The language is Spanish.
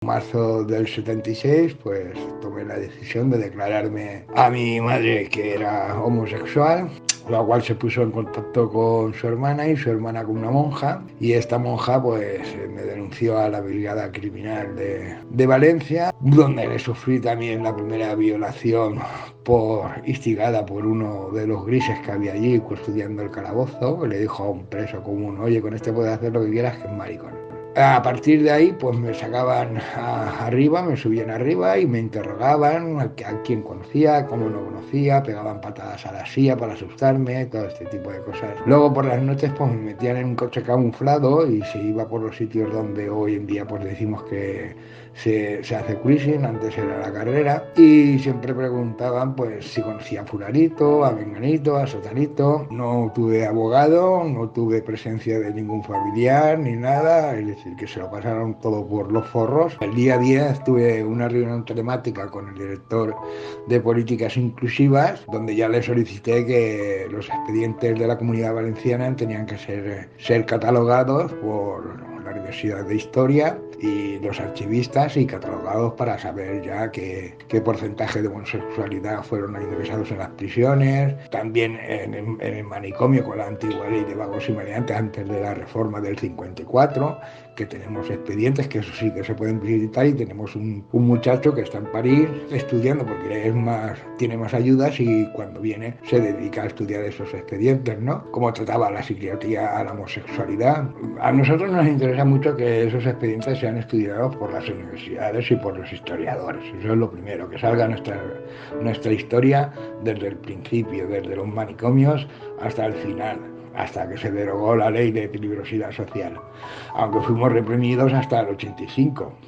En marzo del 76, pues tomé la decisión de declararme a mi madre que era homosexual, la cual se puso en contacto con su hermana y su hermana con una monja, y esta monja pues me denunció a la Brigada Criminal de Valencia, donde le sufrí también la primera violación instigada por uno de los grises que había allí custodiando el calabozo, que le dijo a un preso común: oye, con este puedes hacer lo que quieras, que es maricón. A partir de ahí, pues me sacaban arriba, me subían arriba y me interrogaban a quién conocía, cómo no conocía, pegaban patadas a la silla para asustarme, todo este tipo de cosas. Luego por las noches, pues me metían en un coche camuflado y se iba por los sitios donde hoy en día pues decimos que se hace cruising, antes era la carrera, y siempre preguntaban pues si conocía a fulanito, a menganito, a sotanito. No tuve abogado, no tuve presencia de ningún familiar ni nada, es decir, que se lo pasaron todo por los forros. El día 10 tuve una reunión telemática con el director de políticas inclusivas, donde ya le solicité que los expedientes de la Comunidad Valenciana tenían que ser catalogados por la Universidad de Historia y los archivistas, y catalogados para saber ya qué porcentaje de homosexualidad fueron ingresados en las prisiones, también en el manicomio con la antigua ley de vagos y maleantes antes de la reforma del 54, que tenemos expedientes que eso sí que se pueden visitar, y tenemos un muchacho que está en París estudiando porque tiene más ayudas, y cuando viene se dedica a estudiar esos expedientes, ¿no? Cómo trataba la psiquiatría a la homosexualidad. A nosotros nos interesa mucho que esos expedientes sean estudiados por las universidades y por los historiadores. Eso es lo primero, que salga nuestra historia desde el principio, desde los manicomios hasta el final, hasta que se derogó la ley de peligrosidad social, aunque fuimos reprimidos hasta el 85.